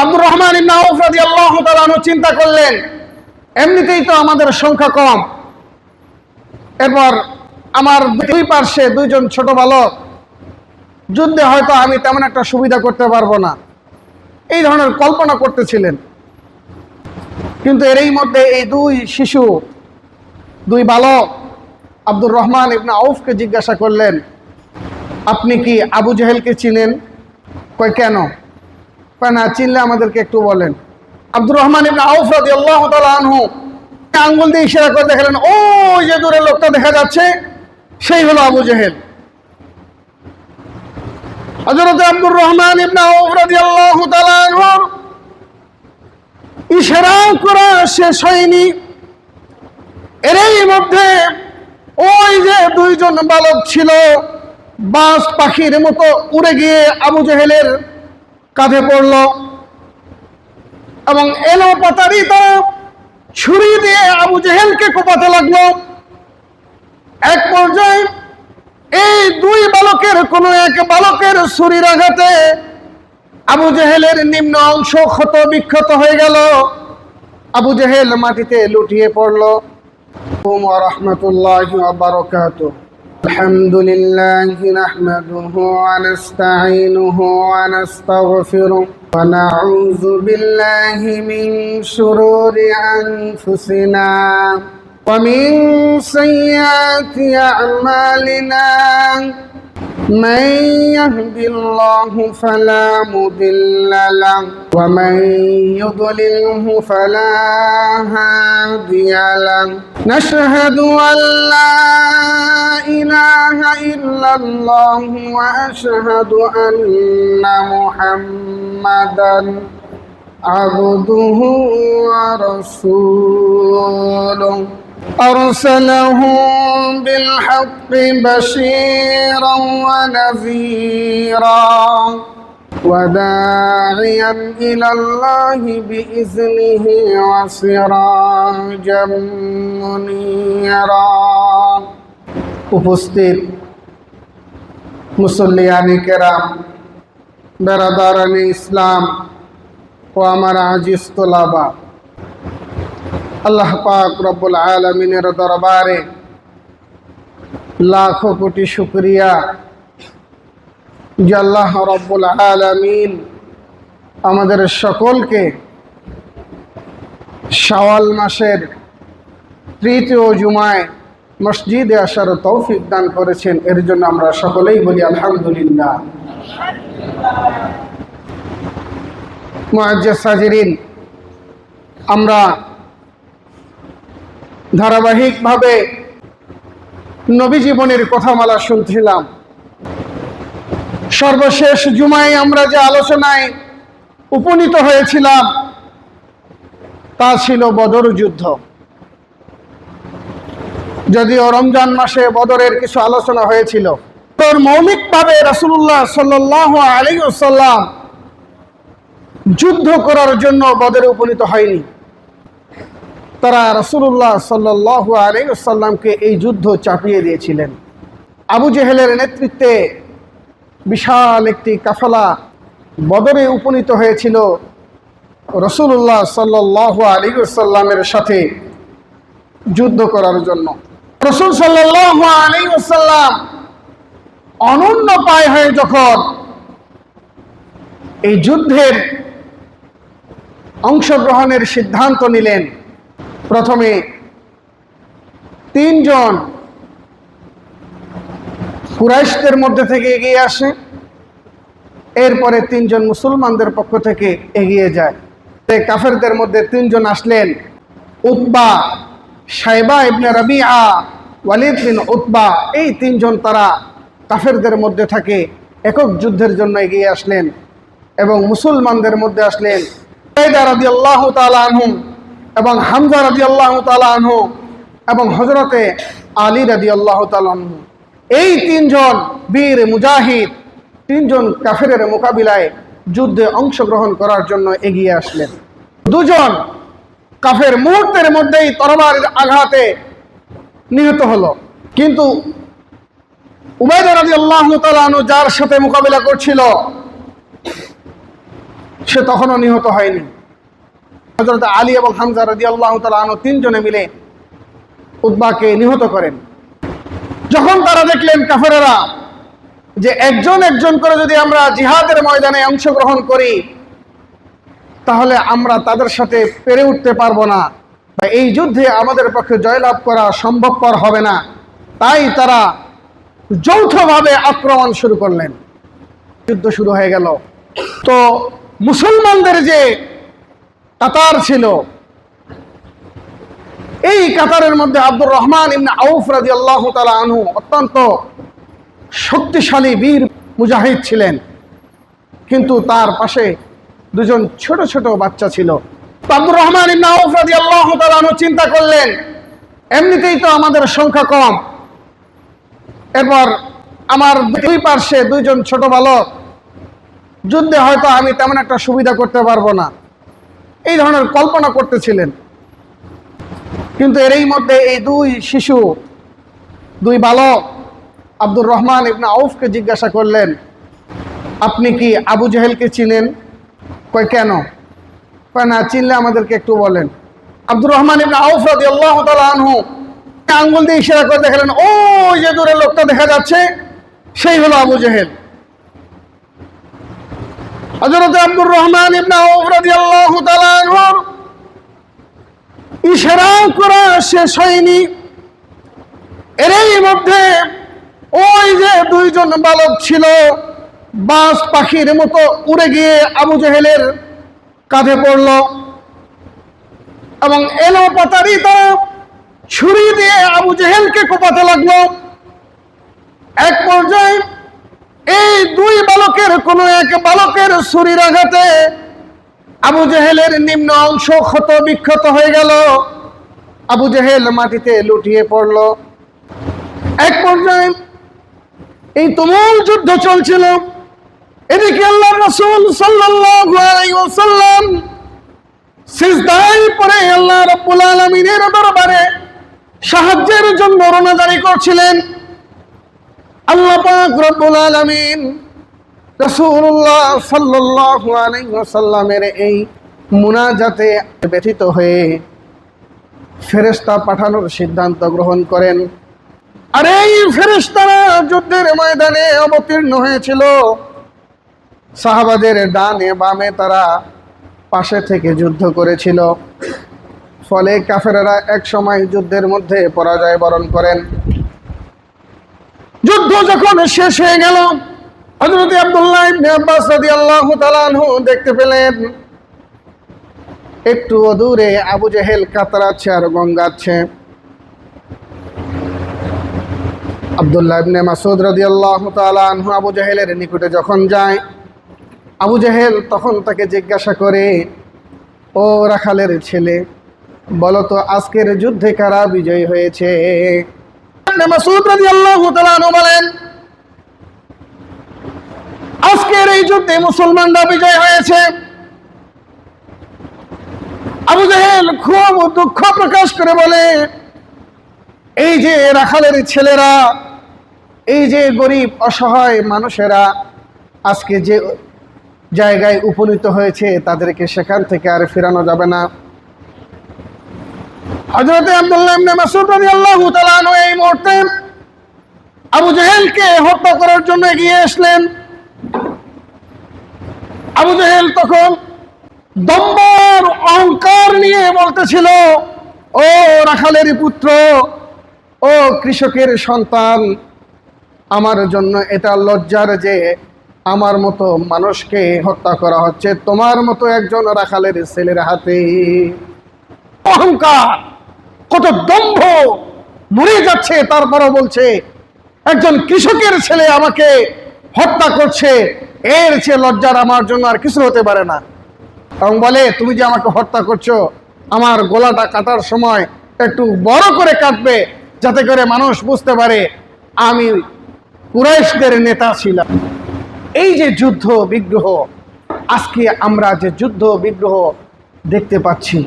আব্দুর রহমান ইবনে আউফ রাদিয়াল্লাহু তাআলা আনহু চিন্তা করলেন, এমনিতেই তো আমাদের সংখ্যা কম, এরপর আমার দুই পার্শ্বে দুইজন ছোট বালক, যুদ্ধে হয়তো আমি তেমন একটা সুবিধা করতে পারবো না, এই ধরনের কল্পনা করতেছিলেন। কিন্তু এরই মধ্যে এই দুই শিশু, দুই বালক আব্দুর রহমান ইবনে আউফকে জিজ্ঞাসা করলেন, আপনি কি আবু জেহেলকে চিনেন? কয় কেন? কয় না, চিনলে আমাদেরকে একটু বলেন। আব্দুর রহমান ইবনে আউফ রাদিয়াল্লাহু তাআলা আনহু আঙ্গুল দিয়ে ইশারা করে দেখালেন, ওই যে দূরে লোকটা দেখা যাচ্ছে, সেই হলো আবু জেহেল। হযরত আব্দুর রহমান ইবনে আউফ রাদিয়াল্লাহু তাআলা আনহু ইশারা করা শেষ হয়নি, এরই মধ্যে ওই যে দুইজন বালক ছিল, বাজ পাখির মতো উড়ে গিয়ে আবু জেহেলের কাঁধে পড়ল এবং এলো পাতারি তারা ছুরি দিয়ে আবু জেহেলকে কোপাতে লাগলো। এক পর্যায়ে এই দুই বালকের কোনো এক বালকের ছুরির আঘাতে আবু জেহেলের নিম্ন অংশ ক্ষত বিক্ষত হয়ে গেল, আবু জেহেল মাটিতে লুটিয়ে পড়ল। ওয়া রাহমাতুল্লাহি ওয়া বারাকাতুহু। আলহামদুলিল্লাহি নাহমাদুহু ওয়া নাস্তাঈনুহু ওয়া নাস্তাগফিরুহু ওয়া নাউযু বিল্লাহি মিন শুরুরি আনফুসিনা ওয়া মিন সাইয়্যাতি আ'মালিনা। من يهد الله فلا مضل له ومن يضلله فلا هادي له. نشهد أن لا إله إلا الله وأشهد أن محمدا عبده ورسوله أرسله بالحق بشيرا ونذيرا وداعيا إلى الله بإذنه وسراجا منيرا. উপস্থিত মুসল্লিয়ানে কেরাম, বেরাদারানে ইসলাম ও আমার আজিজ তোলাবা, আল্লাহ পাক রব্বুল আলামিনের দরবারে লাখো কোটি শুকরিয়া যে আল্লাহ রব্বুল আলামিন আমাদের সকলকে শাওয়াল মাসের তৃতীয় জুমায় মসজিদে আসার তৌফিক দান করেছেন। এর জন্য আমরা সকলেই বলি আলহামদুলিল্লাহ। মুআজ্জাজ হাজিরিন, আমরা ধারাবাহিকভাবে নবী জীবনের কথামালা শুনছিলাম। সর্বশেষ জুমায় আমরা যে আলোচনায় উপনীত হয়েছিলাম তা ছিল বদর যুদ্ধ। যদিও রমজান মাসে বদরের কিছু আলোচনা হয়েছিল, তোর মৌলিকভাবে রাসূলুল্লাহ সাল্লাল্লাহু আলাইহি ওয়াসাল্লাম যুদ্ধ করার জন্য বদরে উপনীত হয়নি। তারা রাসূলুল্লাহ সাল্লাল্লাহু আলাইহি ওয়াসাল্লামকে এই যুদ্ধ চাপিয়ে দিয়েছিলেন। আবু জেহেলের নেতৃত্বে বিশাল একটি কাফেলা বদরে উপনীত হয়েছিল রাসূলুল্লাহ সাল্লাল্লাহু আলাইহি ওয়াসাল্লামের সাথে যুদ্ধ করার জন্য। রাসূল সাল্লাল্লাহু আলাইহি ওয়াসাল্লাম অনন্য পায় হয়ে যখন এই যুদ্ধের অংশগ্রহণের সিদ্ধান্ত নিলেন, প্রথমে 3 জন কুরাইশদের মধ্যে থেকে এগিয়ে আসে, এরপরে 3 জন মুসলমানদের পক্ষ থেকে এগিয়ে যায়। কাফেরদের মধ্যে 3 জন আসলেন, উতবা, শাইবা ইবনে রাবিআ, ওয়ালিদ বিন উতবা। এই 3 জন তারা কাফেরদের মধ্যে থেকে একক যুদ্ধের জন্য এগিয়ে আসলেন এবং মুসলমানদের মধ্যে আসলেন উবাইদা রাদিয়াল্লাহু তাআলা আনহু এবং হামজা রাদিয়াল্লাহু তাআলা আনহু এবং হযরতে আলী রাদিয়াল্লাহু তাআলা আনহু। এই 3 জন বীর মুজাহিদ 3 জন কাফেরের মোকাবিলায় যুদ্ধে অংশগ্রহণ করার জন্য এগিয়ে আসলেন। 2 জন কাফের মুহূর্তের মধ্যেই তরবারির আঘাতে নিহত হলো, কিন্তু উবাইদা রাদিয়াল্লাহু তাআলা আনহু যার সাথে মোকাবিলা করছিল সে তখনও নিহত হয়নি। হযরত আলী এবং হামজা রাদিয়াল্লাহু তাআলা আনহু তিনজনে মিলে উতবাকে নিহত করেন। যখন তারা দেখলেন কাফেরেরা যে একজন একজন করে যদি আমরা জিহাদের ময়দানে অংশগ্রহণ করি তাহলে আমরা তাদের সাথে পেরে উঠতে পারবো না, এই যুদ্ধে আমাদের পক্ষে জয়লাভ করা সম্ভবপর হবে না, তাই তারা যৌথভাবে আক্রমণ শুরু করলেন। যুদ্ধ শুরু হয়ে গেল। তো মুসলমানদের যে কাতার ছিল, এই কাতারের মধ্যে আব্দুর রহমান ইবনে আউফ রাদিয়াল্লাহু তাআলা আনহু অত্যন্ত শক্তিশালী বীর মুজাহিদ ছিলেন, কিন্তু তার পাশে দুজন ছোট ছোট বাচ্চা ছিল। আব্দুর রহমান ইবনে আউফ রাদিয়াল্লাহু তাআলা আনহু চিন্তা করলেন, এমনিতেই তো আমাদের সংখ্যা কম, এরপর আমার দুই পার্শ্বে দুইজন ছোট বালক, যুদ্ধে হয়তো আমি তেমন একটা সুবিধা করতে পারবো না, এই ধরনের কল্পনা করতেছিলেন। কিন্তু এরই মধ্যে এই দুই শিশু, দুই বালক আব্দুর রহমান ইবনে আউফকে জিজ্ঞাসা করলেন, আপনি কি আবু জেহেলকে চিনেন? কয় কেন? কয় না, চিনলে আমাদেরকে একটু বলেন। আব্দুর রহমান ইবনে আউফ রাদিয়াল্লাহু তাআলা আনহু আঙ্গুল দিয়ে ইশারা করে দেখালেন, ওই যে দূরে লোকটা দেখা যাচ্ছে সেই হলো আবু জেহেল। হযরত আব্দুর রহমান ইবনে আউফ রাদিয়াল্লাহু তাআলা আনহুর ইশারা করা শেষ হয়নি, এরই মধ্যে ওই যে দুইজন বালক ছিল বাজ পাখির মতো উড়ে গিয়ে আবু জেহেলের কাঁধে পড়ল এবং এলো পাতারি তারা ছুরি দিয়ে আবু জেহেলকে কোপাতে লাগলো। এক পর্যায়ে এই দুই বালকের কোন এক বালকের ছুরির আঘাতে আবু জেহেলের নিম্ন অংশ ক্ষত বিক্ষত হয়ে গেল। আবু জেহেল মাটিতে লুটিয়ে পড়ল। এক পর্যায়ে এই তুমুল যুদ্ধ চলছিল, এদিকে আল্লাহর রাসূল সাল্লাল্লাহু আলাইহি ওয়াসাল্লাম সিজদায় পড়ে আল্লাহ রাব্বুল আলামিনের দরবারে সাহায্যের জন্য রোনাজারি করছিলেন। আল্লাহ পাক রব্বুল আলামিন রাসূলুল্লাহ সাল্লাল্লাহু আলাইহি ওয়াসাল্লামের এই মুনাজাতে ব্যথিত হয়ে ফেরেশতা পাঠানোর সিদ্ধান্ত গ্রহণ করেন। আর এই ফেরেশতারা যুদ্ধের ময়দানে অবতীর্ণ হয়েছিল। সাহাবাদের ডানে বামে তারা পাশে থেকে যুদ্ধ করেছিল, ফলে কাফেররা এক সময় যুদ্ধের মধ্যে পরাজয় বরণ করেন। যুদ্ধ যখন শেষ হয়ে গেল, হযরত আব্দুল্লাহ ইবনে আব্বাস রাদিয়াল্লাহু তাআলা আনহু দেখতে পেলেন একটু দূরে আবু জেহেল কাতরাচ্ছে আর গঙ্গাচ্ছে। আব্দুল্লাহ ইবনে মাসউদ রাদিয়াল্লাহু তাআলা আনহু আবু জেহেলের নিকটে যখন যায়, আবু জেহেল তখন তাকে জিজ্ঞাসা করে, ও রাখালের ছেলে, বলো তো আজকের যুদ্ধে কারা বিজয়ী হয়েছে? ইবনে মাসউদ রাদিয়াল্লাহু তাআলা আনহু বলেন, আজকের এই যুদ্ধে মুসলমানরা বিজয় হয়েছে। আবু জেহেল খুব দুঃখ প্রকাশ করে বলে, এই যে রাখালের ছেলেরা, এই যে গরিব অসহায় মানুষেরা আজকে যে জায়গায় উপনীত হয়েছে তাদেরকে সেখান থেকে আর ফেরানো যাবে না। হযরত আব্দুল্লাহ ইবনে মাসউদ রাদিয়াল্লাহু তাআলা আনহু এই মুহূর্তে আবু জেহেলকে হত্যা করার জন্য এগিয়ে আসলেন। আবু জেহেল তখন দম্বর অহংকার নিয়ে বলতেছিল, ও রাখালের পুত্র, ও কৃষকের সন্তান, আমার জন্য এটা লজ্জার যে আমার মতো মানুষকে হত্যা করা হচ্ছে তোমার মতো একজন রাখালের ছেলের হাতে। অহংকার, কত দম্ভ মরে যাচ্ছে, তারপরও বলছে একজন কৃষকের ছেলে আমাকে হত্যা করছে, এর চেয়ে লজ্জার আমার জন্য আর কিছু হতে পারে না। এবং বলে, তুমি যে আমাকে হত্যা করছো, আমার গলাটা কাটার সময় একটু বড় করে কাটবে, যাতে করে মানুষ বুঝতে পারে আমি কুরাইশদের নেতা ছিলাম। এই যে যুদ্ধ বিগ্রহ, আজকে আমরা যে যুদ্ধ বিগ্রহ দেখতে পাচ্ছি,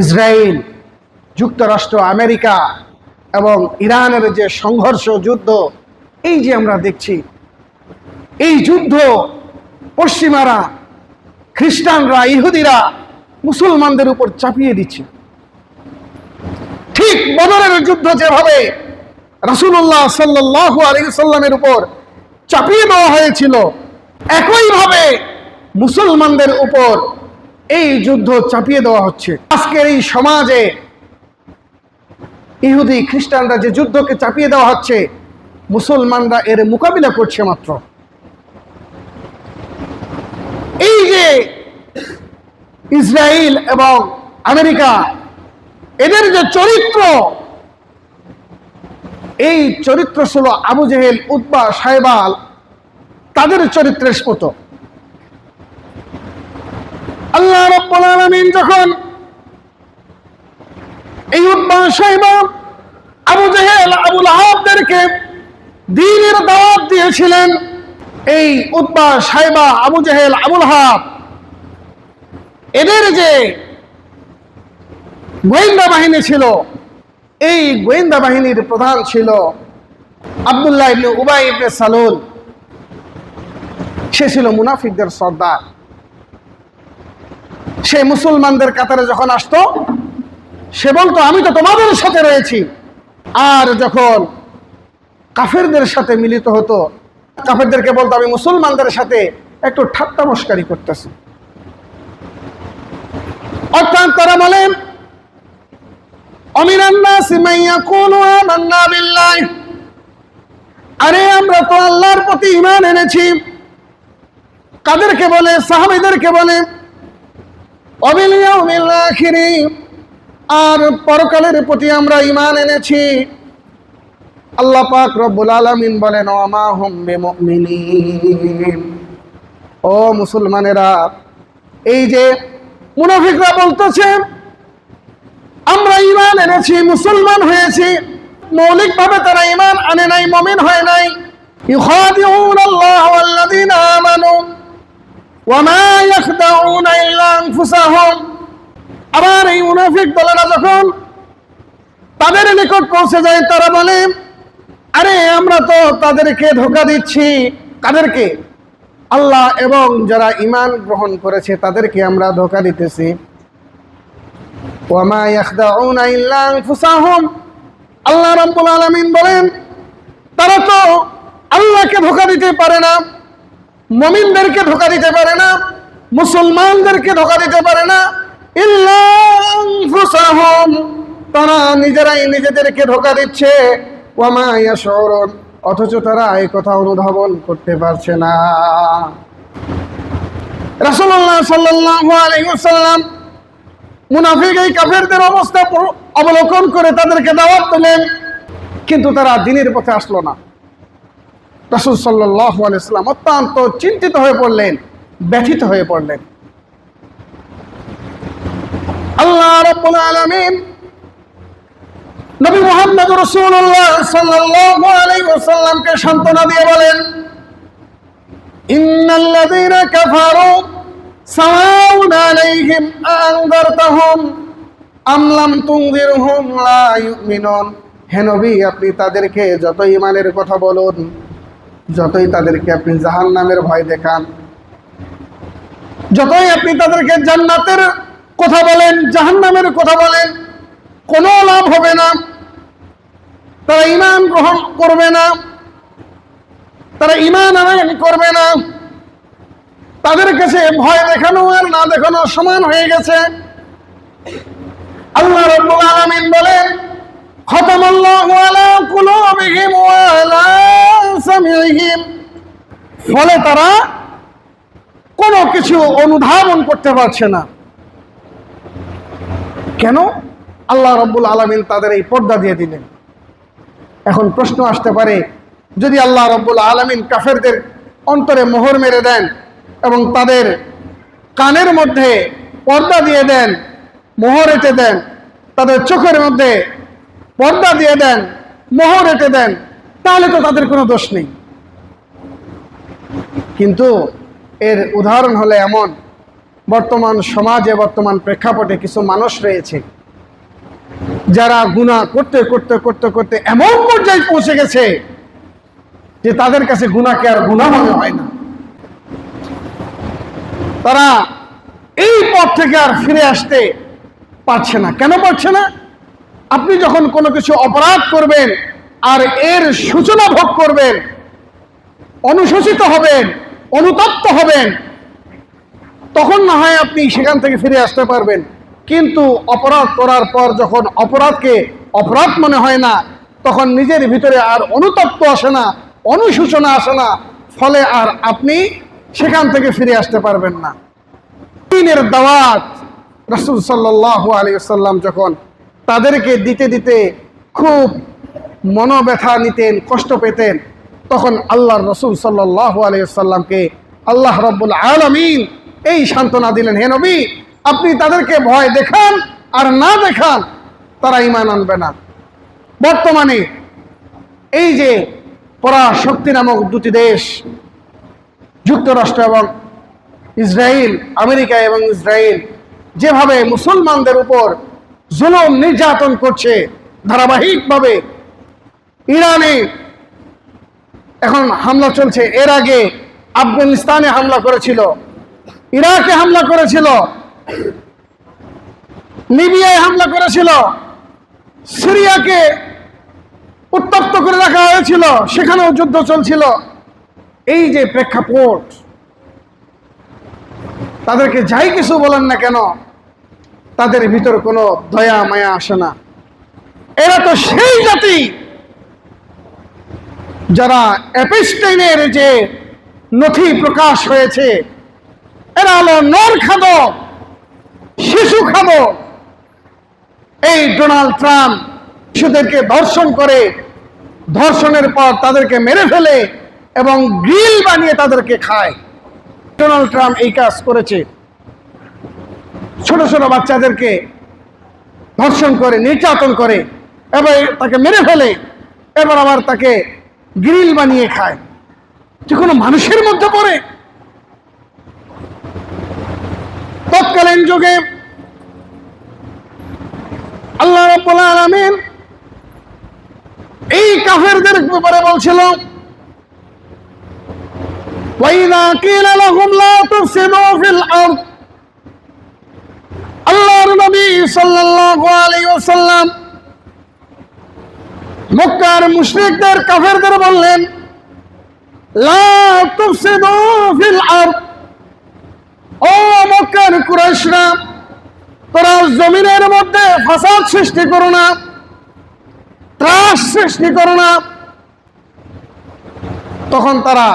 ইসরায়েল, যুক্তরাষ্ট্র, আমেরিকা এবং ইরানের যে সংঘর্ষ যুদ্ধ, এই যে আমরা দেখছি, এই যুদ্ধ পশ্চিমারা খ্রিস্টানরা, ইহুদিরা মুসলমানদের উপর চাপিয়ে দিচ্ছে। ঠিক বদরের যুদ্ধ যেভাবে রাসূলুল্লাহ সাল্লাল্লাহু আলাইহি সাল্লামের উপর চাপিয়ে দেওয়া হয়েছিল, একইভাবে মুসলমানদের উপর এই যুদ্ধ চাপিয়ে দেওয়া হচ্ছে। আজকের এই সমাজে ইহুদি খ্রিস্টানরা যে যুদ্ধকে চাপিয়ে দেওয়া হচ্ছে, মুসলমানরা এর মোকাবিলা করছে মাত্র। এই যে ইসরায়েল এবং আমেরিকা, এদের যে চরিত্র, এই চরিত্র ছিল আবু জেহেল, উতবা, সাইবা তাদের চরিত্রের মতো। আল্লাহ রাব্বুল আলামিন যখন এই উতবা, সাইবা, আবু জেহেল, আবু লাহাবদেরকে দ্বীনের দাওয়াত দিয়েছিলেন, এই উতবা, সাইবা, আবু জেহেল, আবু লাহাব এদের যে গোয়েন্দা বাহিনী ছিল, এই গোয়েন্দা বাহিনীর প্রধান ছিল আব্দুল্লাহ ইবনে উবাই ইবনে সালুল। সে ছিল মুনাফিকদের সর্দার। সে মুসলমানদের কাতারে যখন আসতো, সে বলতো আমি তো তোমাদের সাথে রয়েছি। আর যখন কাফেরদের সাথে মিলিত হতো, কাফেরদেরকে বলতো আমি মুসলমানদের সাথে একটু ঠাট্টা মশকারি করতেছি। অর্থাৎ তারা বলেন আরে আমরা তো আল্লাহর প্রতি ঈমান এনেছি। কাদেরকে বলে? সাহাবীদেরকে বলে। ওয়াবিল ইয়াউমিল আখির, আর পরকালের প্রতি আমরা ঈমান এনেছি। আল্লাহ পাক রব্বুল আলামিন বলেন ওয়া মা হুম বিমুমিনিন। ও মুসলমানেরা, এই যে মুনাফিকরা বলতেছে আমরা ঈমান এনেছি, মুসলমান হয়েছি, মৌলিকভাবে তারা ঈমান আনে নাই, মুমিন হয় নাই। ইউখাদিউনাল্লাহ ওয়াল্লাযীনা আমানু ওয়া মা ইয়াখদাউনা ইল্লা আনফুসাহুম। আবার এই মুনাফিক দলেরা যখন তাদের নিকট পৌঁছে যায়, তারা বলে আরে আমরা তো তাদেরকে ধোঁকা দিচ্ছি। কাদেরকে? আল্লাহ এবং যারা ঈমান গ্রহণ করেছে তাদেরকে আমরা ধোঁকা দিতেছি। ওয়া মা ইয়াখদাউনা ইল্লা আনফুসাহুম। আল্লাহ রাব্বুল আলামিন বলেন তারা তো আল্লাহকে ধোঁকা দিতে পারে না, মুমিনদেরকে ধোঁকা দিতে পারে না, মুসলমানদেরকে ধোঁকা দিতে পারে না। ইল্লা আনফুসাহুম, তারা নিজেরাই নিজেদেরকে ধোঁকা দিচ্ছে। ওয়া মা ইয়াশউরুন, অথচ তারা এই কথা অনুধাবন করতে পারছে না। রাসূলুল্লাহ সাল্লাল্লাহু আলাইহি ওয়াসাল্লাম মুনাফিক এই কাফেরদের অবস্থা অবলোকন করে তাদেরকে দাওয়াত দিলেন, কিন্তু তারা দ্বীনের পথে আসলো না। রাসূল সাল্লাল্লাহু আলাইহি ওয়াসাল্লাম অত্যন্ত চিন্তিত হয়ে পড়লেন, ব্যথিত হয়ে পড়লেন। আল্লাহ রাব্বুল আলামিন নবী মুহাম্মদ রাসূলুল্লাহ সাল্লাল্লাহু আলাইহি ওয়াসাল্লামকে সান্ত্বনা দিয়ে বলেন ইন্নাল্লাযীনা কাফারু সাওয়াউন আলাইহিম আনযারতাহুম আম লাম তুনযিরহুম লা ইউমিনুন। হে নবী, আপনি তাদেরকে যত ঈমানের কথা বলুন, যতই তাদেরকে আপনি জাহান্নামের ভয় দেখান, যতই আপনি তাদেরকে জান্নাতের কথা বলেন, জাহান্নামের কথা বলেন, কোনো লাভ হবে না। তারা ঈমান গ্রহণ করবে না, তারা ঈমান আনয়ন করবে না। তাদের কাছে ভয় দেখানো আর না দেখানো সমান হয়ে গেছে। আল্লাহ রাব্বুল আলামিন বলেন খাতামাল্লাহু আলা কুলুবিহিম ওয়া আলা সামিইহিম। ফলে তারা কোনো কিছু অনুধাবন করতে পারছে না। কেন? আল্লাহ রাব্বুল আলামিন তাদের এই পর্দা দিয়ে দিলেন। এখন প্রশ্ন আসতে পারে, যদি আল্লাহ রাব্বুল আলামিন কাফেরদের অন্তরে মোহর মেরে দেন এবং তাদের কানের মধ্যে পর্দা দিয়ে দেন, মোহর এঁটে দেন, তাদের চোখের মধ্যে পর্দা দিয়ে দেন, মোহর এঁটে দেন, তাহলে তো তাদের কোনো দোষ নেই। কিন্তু এর উদাহরণ হলো এমন, বর্তমান সমাজে, বর্তমান প্রেক্ষাপটে কিছু মানুষ রয়েছে যারা গুনাহ করতে করতে করতে করতে এমন পর্যায়ে পৌঁছে গেছে যে তাদের কাছে গুনাহকে আর গুনাহ মনে হয় না। তারা এই পথ থেকে আর ফিরে আসতে পারছে না। কেন পারছে না? আপনি যখন কোনো কিছু অপরাধ করবেন আর এর সূচনা ভোগ করবেন, অনুশোচিত হবেন, অনুতপ্ত হবেন, তখন না হয় আপনি সেখান থেকে ফিরে আসতে পারবেন। কিন্তু অপরাধ করার পর যখন অপরাধকে অপরাধ মনে হয় না, তখন নিজের ভিতরে আর অনুতপ্ত আসে না, অনুশোচনা আসে না, ফলে আর আপনি সেখান থেকে ফিরে আসতে পারবেন না। দ্বীনের দাওয়াত রাসূল সাল্লাল্লাহু আলাইহি ওয়াসাল্লাম যখন তাদেরকে দিতে দিতে খুব মনোব্যথা নিতেন, কষ্ট পেতেন, তখন আল্লাহর রাসূল সাল্লাল্লাহু আলাইহি ওয়াসাল্লামকে আল্লাহ রাব্বুল আলামিন এই সান্ত্বনা দিলেন, হে নবী, আপনি তাদেরকে ভয় দেখান আর না দেখান, তারা ঈমান আনবে না। বর্তমানে এই যে পরাশক্তি নামক দুটি দেশ, যুক্তরাষ্ট্র এবং ইসরায়েল, আমেরিকা এবং ইসরায়েল, যেভাবে মুসলমানদের উপর জুলুম নির্যাতন করছে ধারাবাহিকভাবে, ইরানে এখন হামলা চলছে, এর আগে আফগানিস্তানে হামলা করেছিল, ইরাকে হামলা করেছিল, লিবিয়ায় হামলা করেছিল, সিরিয়াকে উত্তপ্ত করে রাখা হয়েছিল, সেখানেও যুদ্ধ চলছিল। এই যে প্রেক্ষাপট, তাদেরকে যাই কিছু বলেন না কেন, তাদের ভিতর কোনো দয়া মায়া আসে না। এরা তো সেই জাতি যারা এপিস্টাইনের যে নথি প্রকাশ হয়েছে, এরা হলো নর খাদক, শিশু খাদক। এই ডোনাল্ড ট্রাম্প শিশুদেরকে ধর্ষণ করে, ধর্ষণের পর তাদেরকে মেরে ফেলে এবং গ্রিল বানিয়ে তাদেরকে খায়। ডোনাল্ড ট্রাম্প এই কাজ করেছে, ছোট ছোট বাচ্চাদেরকে ধর্ষণ করে, নির্যাতন করে, এবার তাকে মেরে ফেলে, এবার আবার তাকে গ্রিল বানিয়ে খায়। যে কোনো মানুষের মধ্যে পড়ে? তৎকালীন যুগে আল্লাহ রাব্বুল আলামিন এই কাফেরদের ব্যাপারে বলছিল, ওয়াইদা কিলা লাহুম লা তুফসিদু ফিল আরদ। আল্লাহর নবী সাল্লাল্লাহু আলাইহি ওয়াসাল্লাম মক্কার মুশরিকদের, কাফেরদের বললেন, লা তুফসিদু ফিল আরদ, ও মক্কার কুরাইশরা, তোরা জমিনের মধ্যে ফাসাদ সৃষ্টি করো না, ত্রাস সৃষ্টি করো না। তখন তারা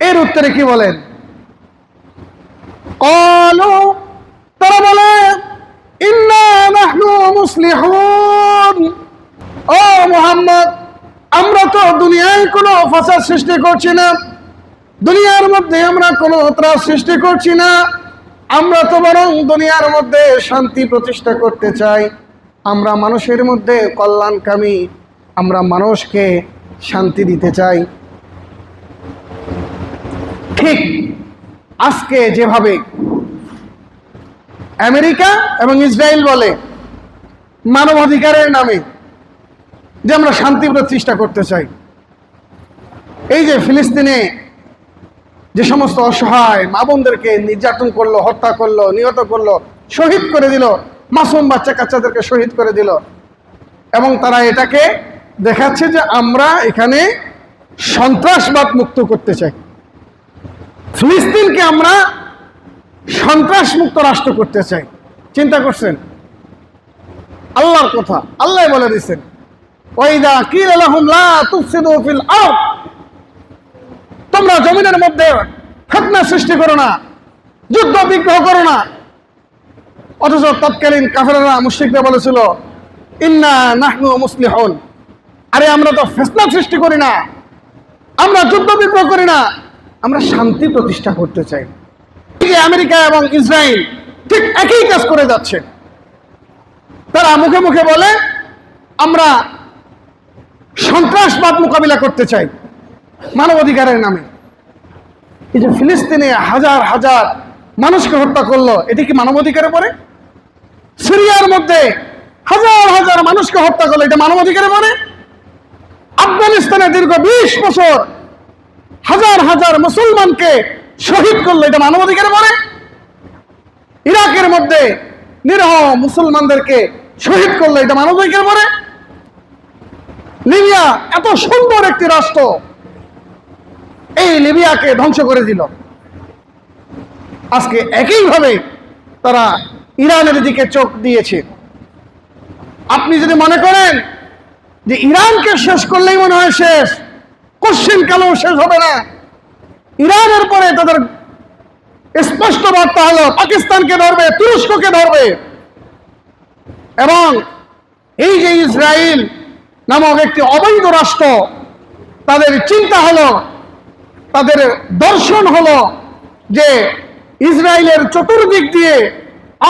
এর উত্তরে কি বলেন? ক্বালু, তারা বলে, ইন্না নাহনু মুসলিহুন, ও মুহাম্মদ, আমরা তো দুনিয়ায় কোনো ফাসাদ সৃষ্টি করছি না, দুনিয়ার মধ্যে আমরা কোনো ত্রাস সৃষ্টি করছি না, আমরা তো বরং দুনিয়ার মধ্যে শান্তি প্রতিষ্ঠা করতে চাই। আমরা মানুষের মধ্যে কল্যাণকামী, আমরা মানুষকে শান্তি দিতে চাই। ঠিক আজকে যেভাবে আমেরিকা এবং ইসরায়েল বলে মানবাধিকারের নামে যে আমরা শান্তি প্রতিষ্ঠা করতে চাই, এই যে ফিলিস্তিনে যে সমস্ত অসহায় মা বোনদেরকে নির্যাতন করলো, হত্যা করলো, নিহত করলো, শহীদ করে দিল, মাসুম বাচ্চা কাচ্চাদেরকে শহীদ করে দিল, এবং তারা এটাকে দেখাচ্ছে যে আমরা এখানে সন্ত্রাসবাদ মুক্ত করতে চাই, ফিলিস্তিনকে আমরা সন্ত্রাস মুক্ত রাষ্ট্র করতে চাই। চিন্তা করছেন? আল্লাহর কথা আল্লাহ বলে দিচ্ছেন, ওয়াইদা কিলা লাহুম লা তুফসিদু ফিল আরদ, তোমরা জমিনের মধ্যে ফিতনা সৃষ্টি করো না, যুদ্ধ বিগ্রহ করো না। অথচ তৎকালীন কাফেররা, মুশরিকরা বলেছিল, ইন্না নাহনু মুসলিহুন, আরে আমরা তো ফিতনা সৃষ্টি করি না, আমরা যুদ্ধ বিগ্রহ করি না, আমরা শান্তি প্রতিষ্ঠা করতে চাই। আমেরিকা এবং ইসরায়েল ঠিক একই কাজ করে যাচ্ছে। তারা মুখে মুখে বলে আমরা সন্ত্রাসবাদ মোকাবিলা করতে চাই মানবাধিকারের নামে। এই যে ফিলিস্তিনে হাজার হাজার মানুষকে হত্যা করলো, এটি কি মানবাধিকারে পড়ে? সিরিয়ার মধ্যে হাজার হাজার মানুষকে হত্যা করলো, এটা মানবাধিকারে পড়ে? আফগানিস্তানে দীর্ঘ 20 বছর হাজার হাজার মুসলমানকে শহীদ করলো, এটা মানবাধিকারে পড়ে? মধ্যে নিরহ মুসলমানদেরকে শহীদ করলো, এটা মানবিকের পরে? লিবিয়া এত সুন্দর একটি রাষ্ট্র, এই লিবিয়াকে ধ্বংস করে দিল। আজকে একইভাবে তারা ইরানের দিকে চোখ দিয়েছে। আপনি যদি মনে করেন যে ইরানকে শেষ করলেই মনে হয় শেষ, কোশ্চিন কালেও শেষ হবে না, ইরানের পরে তাদের স্পষ্ট বার্তা হলো পাকিস্তানকে ধরবে, তুরস্ককে ধরবে। এবং এই যে ইসরায়েল নামক একটি অবৈধ রাষ্ট্র, তাদের চিন্তা হলো, তাদের দর্শন হলো যে ইসরায়েলের চতুর্দিক দিয়ে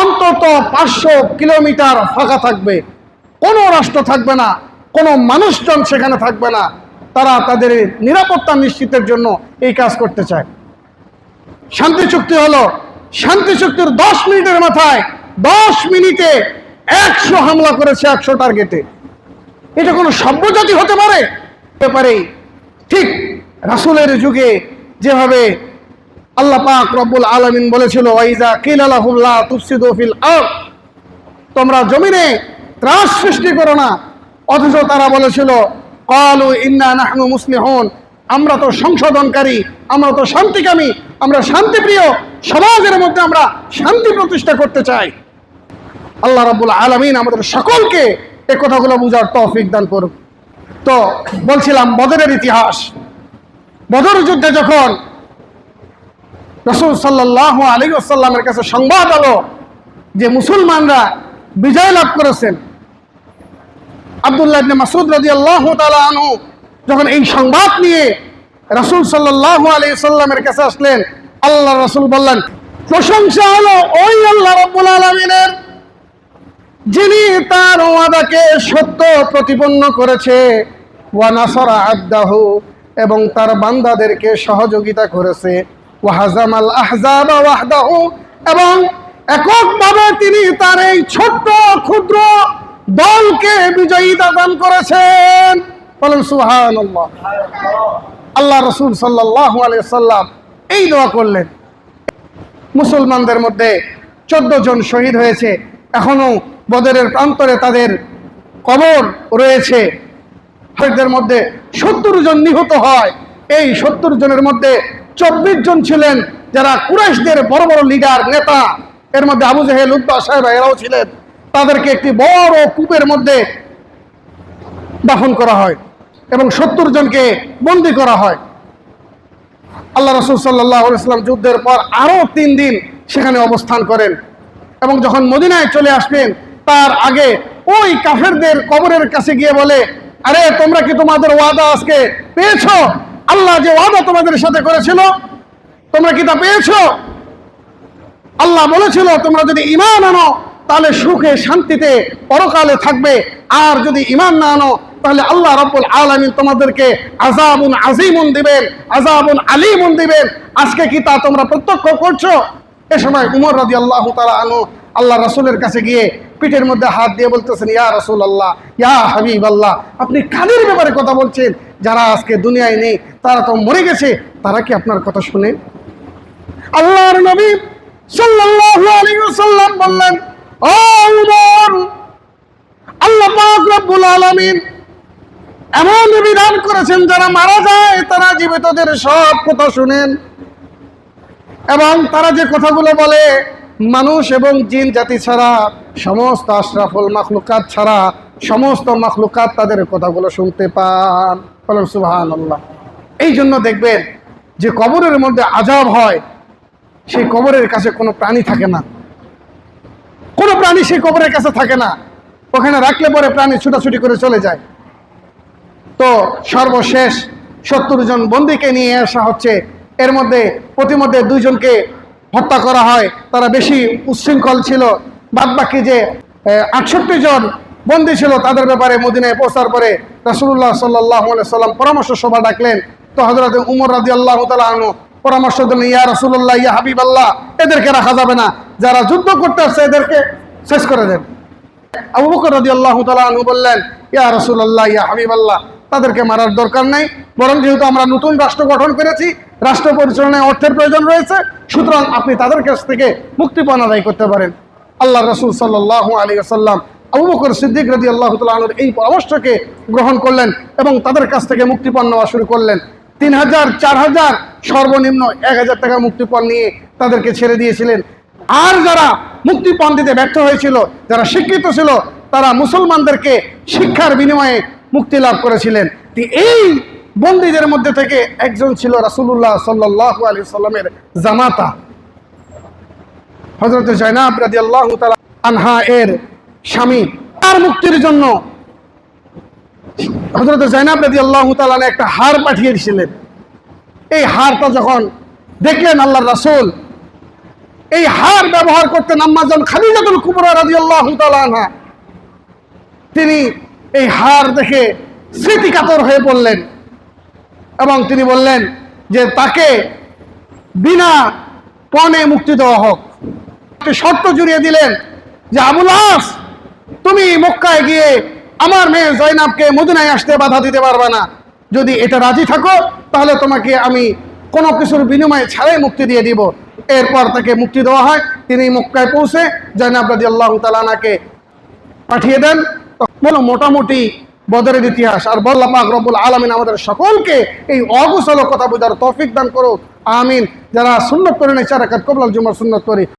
অন্তত 500 কিলোমিটার ফাঁকা থাকবে, কোনো রাষ্ট্র থাকবে না, কোনো মানুষজন সেখানে থাকবে না। তারা তাদের নিরাপত্তা নিশ্চিতের জন্য এই কাজ করতে চায়। শান্তি চুক্তি হলো, শান্তি চুক্তির 10 মিনিটের মাথায় 10 মিনিটে 100 হামলা করেছে, 100 টার্গেটে। এটা কোনো সভ্য জাতি হতে পারে? ব্যাপারে ঠিক রাসূলের যুগে যেভাবে আল্লাহ পাক রব্বুল আলামিন বলেছিল, ওয়াইজা কিলা লাহুম লা তুফসিদু ফিল আরদ, তোমরা জমিনে ত্রাস সৃষ্টি করো না, অথচ তারা বলেছিল ক্বালু ইন্না নাহনু মুসলিহুন, আমরা তো সংশোধনকারী, আমরা তো শান্তিকামী, আমরা শান্তিপ্রিয়, সমাজের মধ্যে আমরা শান্তি প্রতিষ্ঠা করতে চাই। আল্লাহ রাব্বুল আলামিন আমাদের সকলকে এই কথাগুলো বুঝার তৌফিক দান করুন। তো বলছিলাম বদরের ইতিহাস। বদর যুদ্ধে যখন রাসূল সাল্লাল্লাহু আলাইহি ওয়াসাল্লামের কাছে সংবাদ এলো যে মুসলমানরা বিজয় লাভ করেছেন, আব্দুল্লাহ ইবনে মাসউদ রাদিয়াল্লাহু তাআলা আনহু যখন এই সংবাদ নিয়ে রাসূল সাল্লাল্লাহু আলাইহি ওয়াসাল্লামের কাছে আসলেন, আল্লাহ রাসূল বললেন, প্রশংসা হলো ওই আল্লাহ রাব্বুল আলামিনের, যিনি তার ওয়াদাকে সত্য প্রতিপন্ন করেছে, ওয়া নাসারা আবদাহু, এবং তার বান্দাদেরকে সহযোগিতা করেছে, ওয়া হাজামাল আহজাবা ওয়াহদাহু, এবং এককভাবে তিনি তার এই ছোট্ট ক্ষুদ্র দলকে বিজয়িতা দান করেছেন। বলেন সুবহানাল্লাহ। আল্লাহ রাসূল সাল্লাল্লাহু আলাইহি ওয়াসাল্লাম এই দোয়া করলেন। মুসলমানদের মধ্যে 14 জন শহীদ হয়েছে, এখনো বদরের প্রান্তরে তাদের কবর রয়েছে। শহীদদের মধ্যে 70 জন নিহত হয়। এই 70 জনের মধ্যে 24 জন ছিলেন যারা কুরাইশদের বড় বড় লিডার, নেতা। এর মধ্যে আবু জেহেল, উতবা, সাইবা এরাও ছিলেন। তাদেরকে একটি বড় কূপের মধ্যে দাফন করা হয় এবং 70 জনকে বন্দী করা হয়। আল্লাহ রাসূল সাল্লাল্লাহু আলাইহি ওয়াসাল্লাম যুদ্ধের পর আরো 3 দিন সেখানে অবস্থান করেন এবং যখন মদিনায় চলে আসবেন তার আগে ওই কাফেরদের কবরের কাছে গিয়ে বলে, আরে তোমরা কি তোমাদের ওয়াদা আজকে পেয়েছো? আল্লাহ যে ওয়াদা তোমাদের সাথে করেছিল তোমরা কি তা পেয়েছো? আল্লাহ বলেছিল তোমরা যদি ঈমান আনো তাহলে সুখে শান্তিতে পরকালে থাকবে, আর যদি ঈমান না আনো তাহলে আল্লাহ রাব্বুল আলামিন তোমাদেরকে আযাবুন আযীমুন দিবেন, আযাবুন আলীমুন দিবেন। আজকে কি তা তোমরা প্রত্যক্ষ করছো? এ সময় উমর রাদিয়াল্লাহু তাআলা আনহু আল্লাহ রাসূলের কাছে গিয়ে পিঠের মধ্যে হাত দিয়ে বলতেছেন, ইয়া রাসূলুল্লাহ, ইয়া হাবিবাল্লাহ, আপনি কাদের ব্যাপারে কথা বলছেন? যারা আজকে দুনিয়ায় নেই তারা তো মরে গেছে, তারা কি আপনার কথা শুনে? আল্লাহর নবী সাল্লাল্লাহু আলাইহি ওয়াসাল্লাম বললেন, ও উমর, আল্লাহ পাক রব্বুল আলামিন এমন বিধান করেছেন যারা মারা যায় তারা জীবিতদের সব কথা শুনেন, এবং তারা যে কথাগুলো বলে মানুষ এবং জিন জাতি ছাড়া সমস্ত আশরাফুল মাখলুকাত ছাড়া সমস্ত মাখলুকাত তাদের কথাগুলো শুনতে পান। বলেন সুবহানাল্লাহ। এই জন্য দেখবেন যে কবরের মধ্যে আযাব হয়, সেই কবরের কাছে কোনো প্রাণী থাকে না, কোনো প্রাণী সেই কবরের কাছে থাকে না। ওখানে রাখলে পরে প্রাণী ছুটাছুটি করে চলে যায়। তো সর্বশেষ 70 জন বন্দীকে নিয়ে আসা হচ্ছে। এর মধ্যে প্রতিমধ্যে 2 জনকে হত্যা করা হয়, তারা বেশি উচ্ছৃঙ্খল ছিল। বাদবাকি যে 68 জন বন্দী ছিল তাদের ব্যাপারে মদিনায় পৌঁছার পরে রাসূলুল্লাহ সাল্লাল্লাহু আলাইহি ওয়াসাল্লাম পরামর্শ সভা ডাকলেন। তো হযরত উমর রাদিয়াল্লাহু তাআলা আনহু পরামর্শ দিলেন, ইয়া রাসূলুল্লাহ, ইয়া হাবিবাল্লাহ, এদেরকে রাখা যাবে না, যারা যুদ্ধ করতে আসছে এদেরকে শেষ করে দেন। আবু বকর রাদিয়াল্লাহু তাআলা আনহু বললেন, ইয়া রাসূলুল্লাহ, ইয়া হাবিবাল্লাহ, তাদেরকে মারার দরকার নাই, বরং যেহেতু আমরা নতুন রাষ্ট্র গঠন করেছি, রাষ্ট্র পরিচালনায় অর্থের প্রয়োজন রয়েছে, সুতরাং আপনি তাদের কাছ থেকে মুক্তিপণ আদায় করতে পারেন। আল্লাহ রাসূল সাল্লাল্লাহু আলাইহি ওয়াসাল্লাম আবু বকর সিদ্দিক রাদিয়াল্লাহু তাআলা আনহুর এই পরামর্শকে গ্রহণ করলেন এবং তাদের কাছ থেকে মুক্তিপণ নেওয়া শুরু করলেন। 3000, 4000, সর্বনিম্ন 1000 টাকা মুক্তিপণ নিয়ে তাদেরকে ছেড়ে দিয়েছিলেন। আর যারা মুক্তিপণ দিতে ব্যর্থ হয়েছিল, যারা শিক্ষিত ছিল, তারা মুসলমানদেরকে শিক্ষার বিনিময়ে মুক্তি লাভ করেছিলেন। এই বন্দীদের মধ্যে থেকে একজন ছিল রাসূলুল্লাহ সাল্লাল্লাহু আলাইহি সাল্লামের জামাতা হযরত জায়নাব রাদিয়াল্লাহু তাআলা আনহা এর স্বামী। তার মুক্তির জন্য হযরত জায়নাব রাদিয়াল্লাহু তাআলা একটা হার পাঠিয়ে দিয়েছিলেন। এই হারটা যখন দেখলেন আল্লাহর রাসূল, এই হার ব্যবহার করতেন আম্মাজান খাদিজাতুল কুবরা রাদিয়াল্লাহু তাআলা আনহা, তিনি এই হার দেখে স্মৃতিকাতর হয়ে পড়লেন এবং তিনি বললেন যে তাকে বিনা পণে মুক্তি দেওয়া হোক। একটি শর্ত জুড়িয়ে দিলেন যে আবুল আস, তুমি মক্কায় গিয়ে আমার মেয়ে জয়নাবকে মদিনায় আসতে বাধা দিতে পারবে না। যদি এটা রাজি থাকো তাহলে তোমাকে আমি কোনো কিছুর বিনিময়ে ছাড়াই মুক্তি দিয়ে দিব। এরপর তাকে মুক্তি দেওয়া হয়। তিনি মক্কায় পৌঁছে জয়নাব রাদিয়াল্লাহু তাআলা আনহাকে পাঠিয়ে দেন। বলো মোটামুটি বদরের ইতিহাস। আর আল্লাহ পাক রব্বুল আলামিন আমাদের সকলকে এই অগোছালো কথা বোঝার তৌফিক দান করুক, আমিন। যারা সুন্নত করেন 4 রাকাত কবলাল জুমার সুন্নত করি।